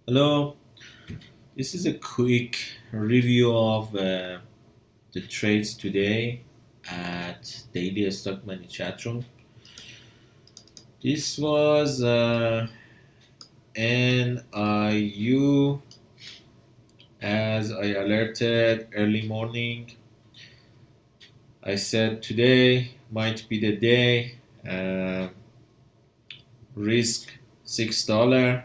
Hello, this is a quick review of the trades today at Daily Stock Money Chatroom. This was NIO as I alerted early morning. I said today might be the day. Risk $6,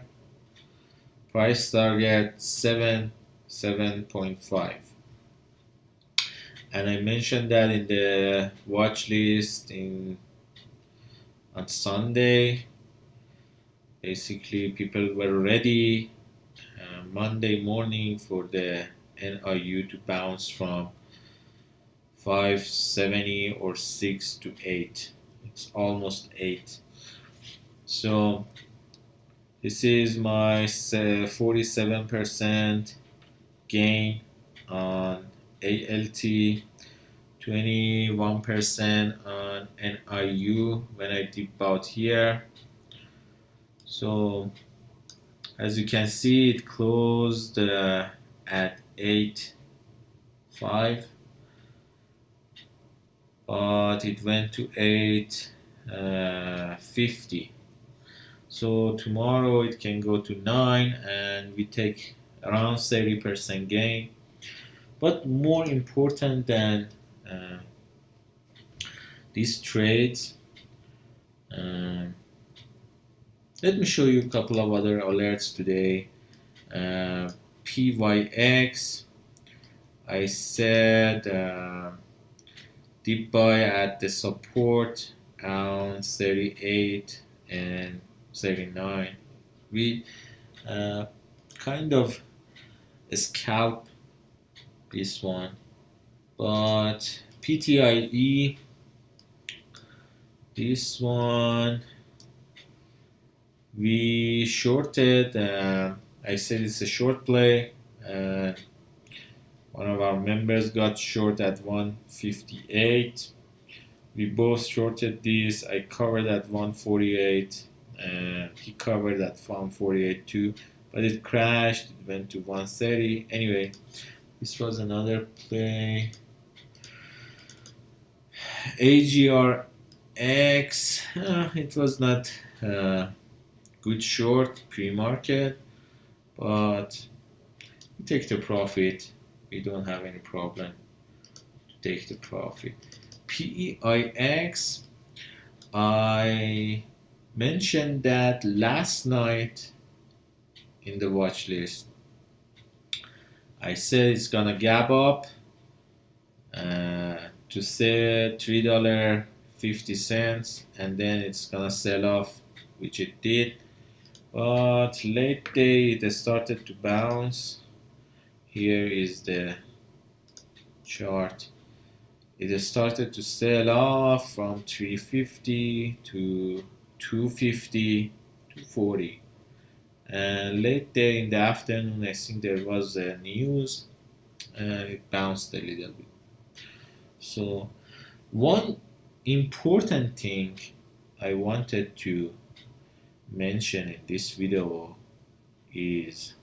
price target 7.5. And I mentioned that in the watch list on Sunday. Basically, people were ready Monday morning for the NIU to bounce from 570 or 6 to 8. It's almost 8. So this is my 47% gain on ALT, 21% on NIU when I dip out here. So as you can see, it closed at 8.5, but it went to 8.50. So tomorrow it can go to 9 and we take around 30% gain. But more important than these trades, let me show you a couple of other alerts today. PYX, I said deep buy at the support around 38 and 39. We kind of scalp this one, but PTIE, this one we shorted. I said it's a short play. One of our members got short at 158. We both shorted this. I covered at 148 and he covered at 148 too, but it crashed. It went to 130. Anyway, this was another play. AGRX, it was not good short pre-market, but we take the profit. We don't have any problem to take the profit. PEIX, I mentioned that last night in the watch list. I said it's gonna gap up to say $3.50 and then it's gonna sell off, which it did. But late day it started to bounce. Here is the chart. It started to sell off from 350 to 250 to 40. And late day in the afternoon, I think there was news and it bounced a little bit. So one important thing I wanted to mention in this video is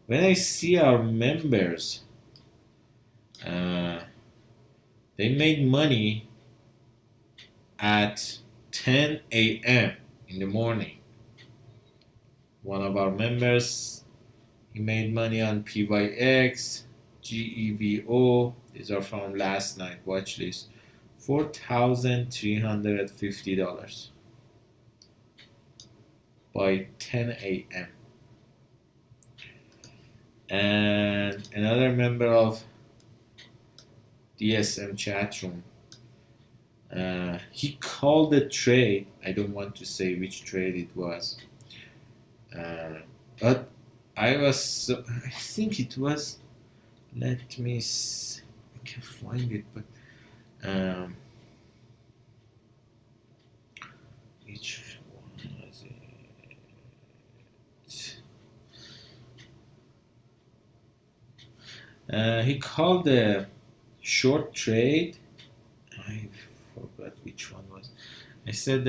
when I see our members, they made money at 10 a.m. in the morning. One of our members, he made money on PYX, GEVO. These are from last night watch list. $4,350 by 10 a.m. And another member of DSM chatroom, he called the trade. I don't want to say which trade it was, but I think it was. Let me see. I can find it, but which one was it? He called the short trade. I forgot which one was. I said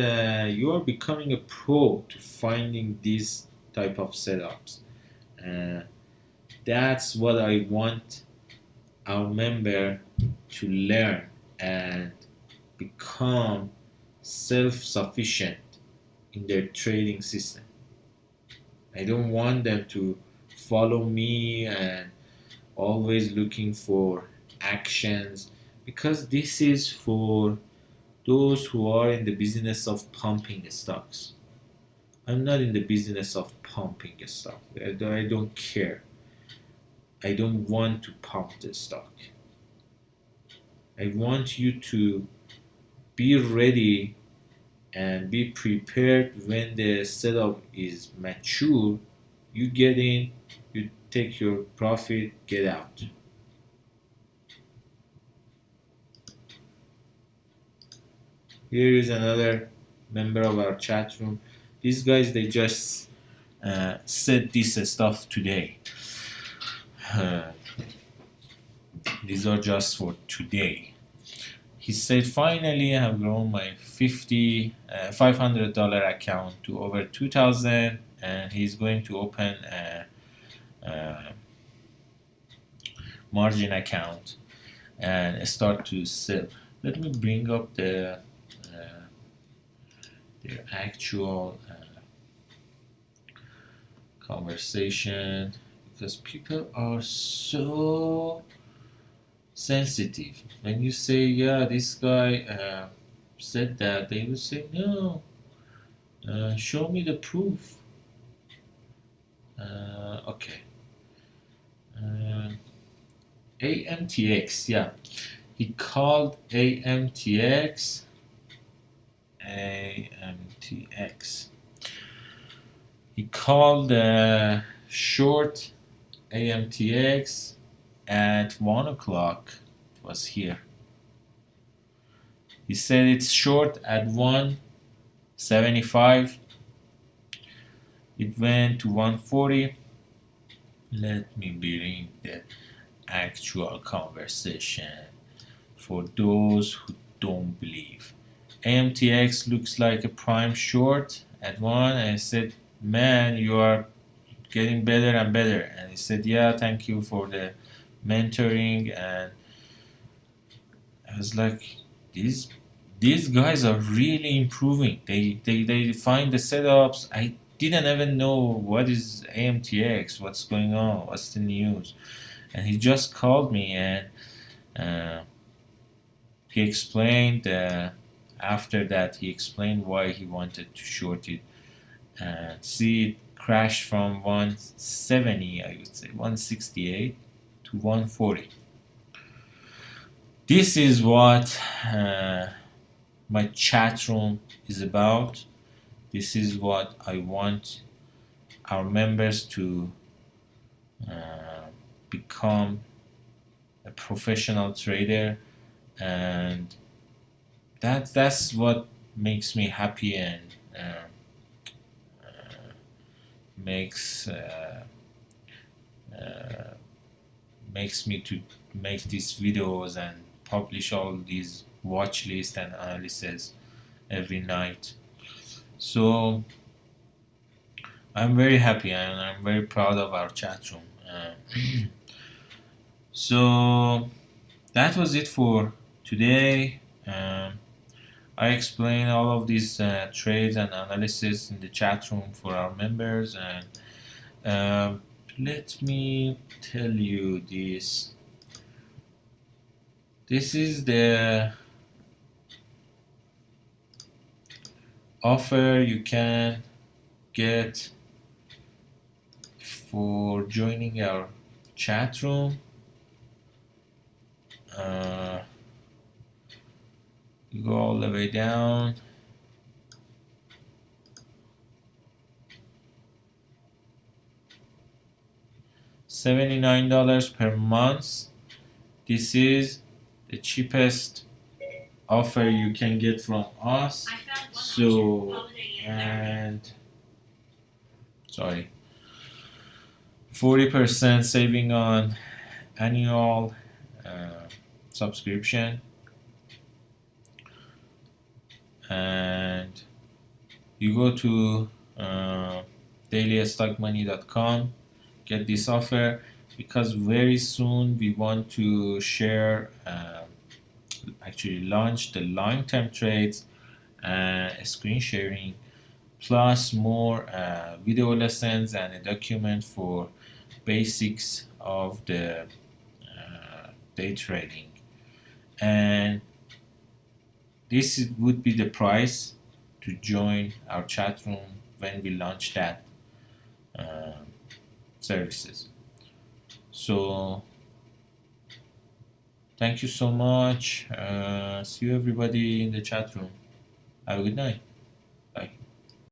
you are becoming a pro to finding these type of setups. Uh, that's what I want our member to learn and become self-sufficient in their trading system. I don't want them to follow me and always looking for actions, because this is for those who are in the business of pumping stocks. I'm not in the business of pumping a stock. I don't care. I don't want to pump the stock. I want you to be ready and be prepared when the setup is mature. You get in, you take your profit, get out. Here is another member of our chat room. These guys, they just said this stuff today. Uh, these are just for today. He said, finally, I have grown my $500 account to over 2,000, and he's going to open a margin account and start to sell. Let me bring up their actual conversation, because people are so sensitive. When you say, yeah, this guy said that, they will say, no, show me the proof. Okay. AMTX, yeah. He called AMTX. He called short AMTX at 1 o'clock. It was here. He said it's short at 175. It went to 140. Let me bring the actual conversation for those who don't believe. AMTX looks like a prime short at 1. I said, man, you are getting better and better. And he said, yeah, thank you for the mentoring. And I was like, these guys are really improving. They find the setups. I didn't even know what is AMTX, what's going on, what's the news. And he just called me, and he explained, after that, he explained why he wanted to short it. And see, it crashed from 170, I would say, 168 to 140. This is what my chat room is about. This is what I want our members to become a professional trader, and that's what makes me happy, and makes me to make these videos and publish all these watch lists and analysis every night. So I'm very happy, and I'm very proud of our chat room. So that was it for today. I explained all of these trades and analysis in the chat room for our members, and let me tell you this. This is the offer you can get for joining our chat room. You go all the way down. $79 per month. This is the cheapest offer you can get from us. So, and sorry, 40% saving on annual subscription, and you go to dailystockmoney.com, get this offer because very soon we want to share, actually launch the long-term trades and screen sharing, plus more video lessons and a document for basics of the day trading. And this would be the price to join our chat room when we launch that services. So thank you so much. See you everybody in the chat room. Have a good night.